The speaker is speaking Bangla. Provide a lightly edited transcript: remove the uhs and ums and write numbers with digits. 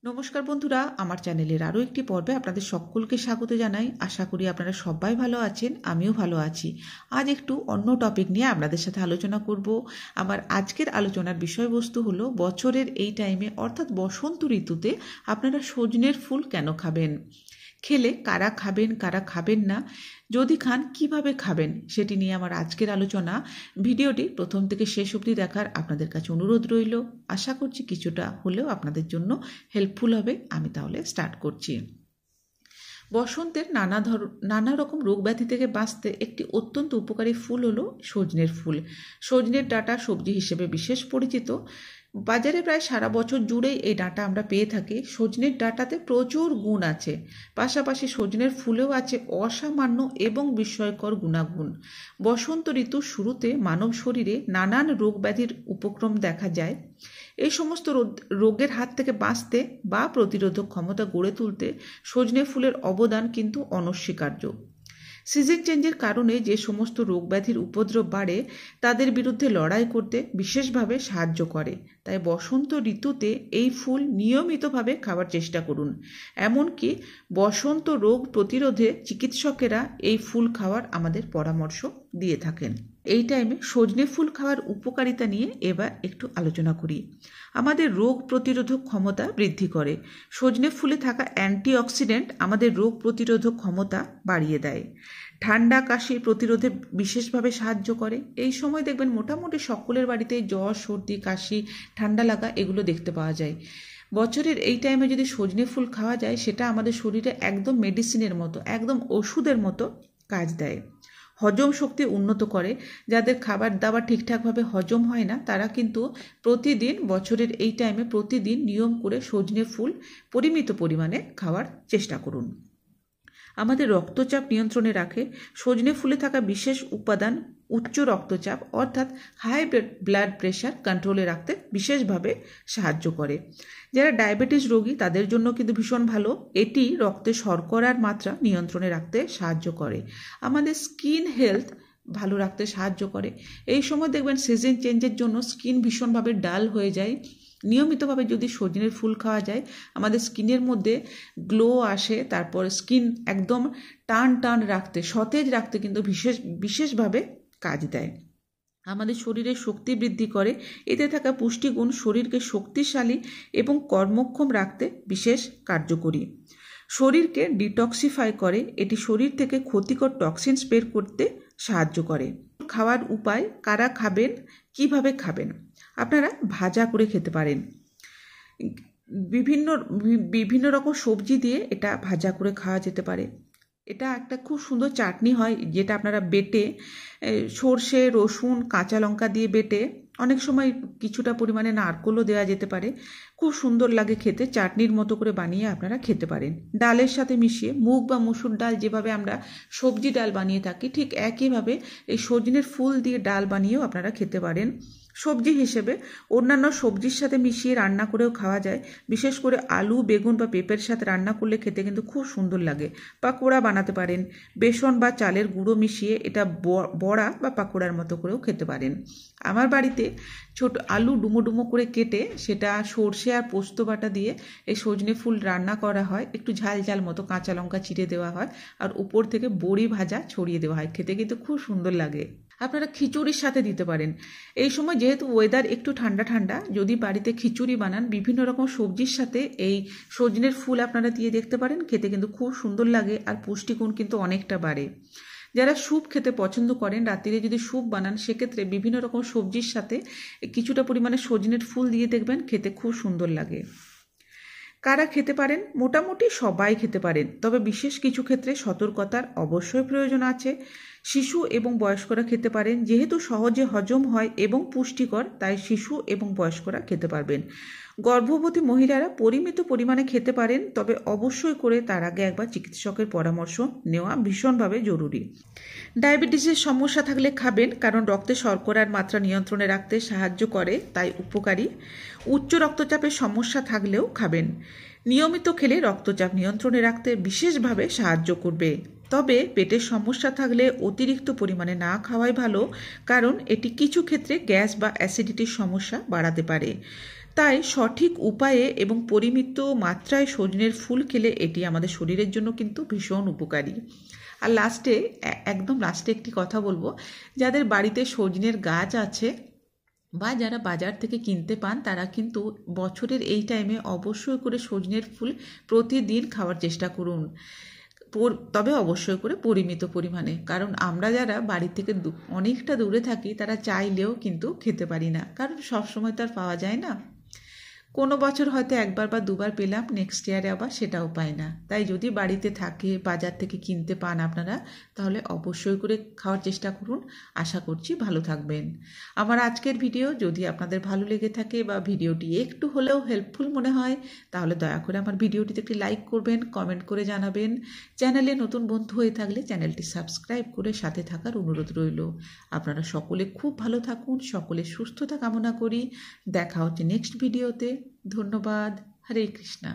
নমস্কার বন্ধুরা, আমার চ্যানেলের আরও একটি পর্বে আপনাদের সকলকে স্বাগত জানাই। আশা করি আপনারা সবাই ভালো আছেন, আমিও ভালো আছি। আজ একটু অন্য টপিক নিয়ে আপনাদের সাথে আলোচনা করব। আমার আজকের আলোচনার বিষয়বস্তু হলো বছরের এই টাইমে অর্থাৎ বসন্ত ঋতুতে আপনারা সজনের ফুল কেন খাবেন, খেলে কারা খাবেন কারা খাবেন না, যদি খান কিভাবে খাবেন, সেটি নিয়ে আমার আজকের আলোচনা। ভিডিওটি প্রথম থেকে শেষ অবধি দেখার আপনাদের কাছে অনুরোধ রইল। আশা করছি কিছুটা হলেও আপনাদের জন্য হেল্পফুল হবে। আমি তাহলে স্টার্ট করছি। বসন্তের নানা রকম রোগ ব্যাধি থেকে বাঁচতে একটি অত্যন্ত উপকারী ফুল হলো সজনের ফুল। সজনের ডাঁটা সবজি হিসেবে বিশেষ পরিচিত। বাজারে প্রায় সারা বছর জুড়েই এই ডাঁটা আমরা পেয়ে থাকি। সজনের ডাঁটাতে প্রচুর গুণ আছে, পাশাপাশি সজনের ফুলেও আছে অসামান্য এবং বিস্ময়কর গুণাগুণ। বসন্ত ঋতুর শুরুতে মানব শরীরে নানান রোগ ব্যাধির উপক্রম দেখা যায়। এই সমস্ত রোগের হাত থেকে বাঁচতে বা প্রতিরোধক ক্ষমতা গড়ে তুলতে সজনে ফুলের অবদান কিন্তু অনস্বীকার্য। সিজন চেঞ্জের কারণে যে সমস্ত রোগ ব্যাধির উপদ্রব বাড়ে তাদের বিরুদ্ধে লড়াই করতে বিশেষভাবে সাহায্য করে। তাই বসন্ত ঋতুতে এই ফুল নিয়মিতভাবে খাওয়ার চেষ্টা করুন। এমনকি বসন্ত রোগ প্রতিরোধে চিকিৎসকেরা এই ফুল খাওয়ার আমাদের পরামর্শ দিয়ে থাকেন। এই টাইমে সজনে ফুল খাওয়ার উপকারিতা নিয়ে এবার একটু আলোচনা করি। আমাদের রোগ প্রতিরোধক ক্ষমতা বৃদ্ধি করে। সজনে ফুলে থাকা অ্যান্টিঅক্সিডেন্ট আমাদের রোগ প্রতিরোধক ক্ষমতা বাড়িয়ে দেয়। ঠান্ডা কাশি প্রতিরোধে বিশেষভাবে সাহায্য করে। এই সময় দেখবেন মোটামুটি সকলের বাড়িতেই জ্বর, সর্দি, কাশি, ঠান্ডা লাগা এগুলো দেখতে পাওয়া যায়। বছরের এই টাইমে যদি সজনে ফুল খাওয়া যায় সেটা আমাদের শরীরে একদম মেডিসিনের মতো, একদম ওষুধের মতো কাজ দেয়। হজম শক্তি উন্নত করে। যাদের খাবার দাবার ঠিকঠাকভাবে হজম হয় না তারা কিন্তু প্রতিদিন বছরের এই টাইমে প্রতিদিন নিয়ম করে সজনে ফুল পরিমিত পরিমাণে খাওয়ার চেষ্টা করুন। আমাদের রক্তচাপ নিয়ন্ত্রণে রাখে। সজনে ফুলে থাকা বিশেষ উপাদান উচ্চ রক্তচাপ অর্থাৎ হাই ব্লাড প্রেশার কন্ট্রোলে রাখতে বিশেষভাবে সাহায্য করে। যারা ডায়াবেটিস রোগী তাদের জন্য কিন্তু ভীষণ ভালো। এটি রক্তে শর্করার মাত্রা নিয়ন্ত্রণে রাখতে সাহায্য করে। আমাদের স্কিন হেলথ ভালো রাখতে সাহায্য করে। এই সময় দেখবেন সিজন চেঞ্জের জন্য স্কিন ভীষণভাবে ডাল হয়ে যায়। নিয়মিতভাবে যদি সজনের ফুল খাওয়া যায় আমাদের স্কিনের মধ্যে গ্লো আসে, তারপর স্কিন একদম টান টান রাখতে, সতেজ রাখতে কিন্তু বিশেষভাবে কাজ দেয়। আমাদের শরীরের শক্তি বৃদ্ধি করে। এতে থাকা পুষ্টিগুণ শরীরকে শক্তিশালী এবং কর্মক্ষম রাখতে বিশেষ কার্যকরী। শরীরকে ডিটক্সিফাই করে। এটি শরীর থেকে ক্ষতিকর টক্সিনস বের করতে সাহায্য করে। খাওয়ার উপায়, কারা খাবেন, কিভাবে খাবেন। আপনারা ভাজা করে খেতে পারেন। বিভিন্ন রকম সবজি দিয়ে এটা ভাজা করে খাওয়া যেতে পারে। এটা একটা খুব সুন্দর চাটনি হয় যেটা আপনারা বেটে, সর্ষে, রসুন, কাঁচা লঙ্কা দিয়ে বেটে, অনেক সময় কিছুটা পরিমাণে নারকেলও দেওয়া যেতে পারে। খুব সুন্দর লাগে খেতে। চাটনির মতো করে বানিয়ে আপনারা খেতে পারেন। ডালের সাথে মিশিয়ে মুগ বা মসুর ডাল যেভাবে আমরা সবজি ডাল বানিয়ে থাকি ঠিক একইভাবে এই সজনের ফুল দিয়ে ডাল বানিয়েও আপনারা খেতে পারেন। সবজি হিসেবে অন্যান্য সবজির সাথে মিশিয়ে রান্না করেও খাওয়া যায়। বিশেষ করে আলু, বেগুন বা পেঁপের সাথে রান্না করলে খেতে কিন্তু খুব সুন্দর লাগে। পাকোড়া বানাতে পারেন। বেসন বা চালের গুঁড়ো মিশিয়ে এটা বড়া বা পাকোড়ার মতো করেও খেতে পারেন। আমার বাড়িতে ছোট আলু ডুমো ডুমো করে কেটে সেটা সর্ষে আর পোস্ত বাটা দিয়ে এই সজনে ফুল রান্না করা হয়। একটু ঝাল ঝাল মতো কাঁচা লঙ্কা চিড়ে দেওয়া হয় আর উপর থেকে বড়ি ভাজা ছড়িয়ে দেওয়া হয়। খেতে কিন্তু খুব সুন্দর লাগে। আপনারা খিচুড়ির সাথে দিতে পারেন। এই সময় যেহেতু ওয়েদার একটু ঠান্ডা ঠান্ডা, যদি বাড়িতে খিচুড়ি বানান বিভিন্ন রকম সবজির সাথে এই সজনের ফুল আপনারা দিয়ে দেখতে পারেন। খেতে কিন্তু খুব সুন্দর লাগে আর পুষ্টিগুণ কিন্তু অনেকটা বাড়ে। যারা স্যুপ খেতে পছন্দ করেন, রাত্রিরে যদি স্যুপ বানান সেক্ষেত্রে বিভিন্ন রকম সবজির সাথে কিছুটা পরিমাণে সজনের ফুল দিয়ে দেখবেন, খেতে খুব সুন্দর লাগে। কারা খেতে পারেন? মোটামুটি সবাই খেতে পারেন, তবে বিশেষ কিছু ক্ষেত্রে সতর্কতার অবশ্যই প্রয়োজন আছে। শিশু এবং বয়স্করা খেতে পারেন। যেহেতু সহজে হজম হয় এবং পুষ্টিকর তাই শিশু এবং বয়স্করা খেতে পারবেন। গর্ভবতী মহিলারা পরিমিত পরিমাণে খেতে পারেন, তবে অবশ্যই করে তার আগে একবার চিকিৎসকের পরামর্শ নেওয়া ভীষণভাবে জরুরি। ডায়াবেটিসের সমস্যা থাকলে খাবেন, কারণ রক্তে শর্করার মাত্রা নিয়ন্ত্রণে রাখতে সাহায্য করে, তাই উপকারী। উচ্চ রক্তচাপের সমস্যা থাকলেও খাবেন। নিয়মিত খেলে রক্তচাপ নিয়ন্ত্রণে রাখতে বিশেষভাবে সাহায্য করবে। তবে পেটের সমস্যা থাকলে অতিরিক্ত পরিমাণে না খাওয়াই ভালো, কারণ এটি কিছু ক্ষেত্রে গ্যাস বা অ্যাসিডিটির সমস্যা বাড়াতে পারে। তাই সঠিক উপায়ে এবং পরিমিত মাত্রায় সজনের ফুল খেলে এটি আমাদের শরীরের জন্য কিন্তু ভীষণ উপকারী। আর লাস্টে একদম লাস্টে একটি কথা বলবো, যাদের বাড়িতে সজনের গাছ আছে বা যারা বাজার থেকে কিনতে পান তারা কিন্তু বছরের এই টাইমে অবশ্যই করে সজনের ফুল প্রতিদিন খাওয়ার চেষ্টা করুন, তবে অবশ্যই করে পরিমিত পরিমাণে। কারণ আমরা যারা বাড়ি থেকে অনেকটা দূরে থাকি তারা চাইলেও কিন্তু খেতে পারি না, কারণ সবসময় তো আর পাওয়া যায় না। কোনো বছর হয়তো একবার বা দুবার পেলাম, নেক্সট ইয়ারে আবার সেটাও পাই না। তাই যদি বাড়িতে থাকে, বাজার থেকে কিনতে পান আপনারা, তাহলে অবশ্যই করে খাওয়ার চেষ্টা করুন। আশা করছি ভালো থাকবেন। আমার আজকের ভিডিও যদি আপনাদের ভালো লেগে থাকে বা ভিডিওটি একটু হলেও হেল্পফুল মনে হয়, তাহলে দয়া করে আমার ভিডিওটিতে একটি লাইক করবেন, কমেন্ট করে জানাবেন। চ্যানেলে নতুন বন্ধু হয়ে থাকলে চ্যানেলটি সাবস্ক্রাইব করে সাথে থাকার অনুরোধ রইল। আপনারা সকলে খুব ভালো থাকুন, সকলে সুস্থতা কামনা করি। দেখা হচ্ছে নেক্সট ভিডিওতে। ধন্যবাদ। হরে কৃষ্ণা।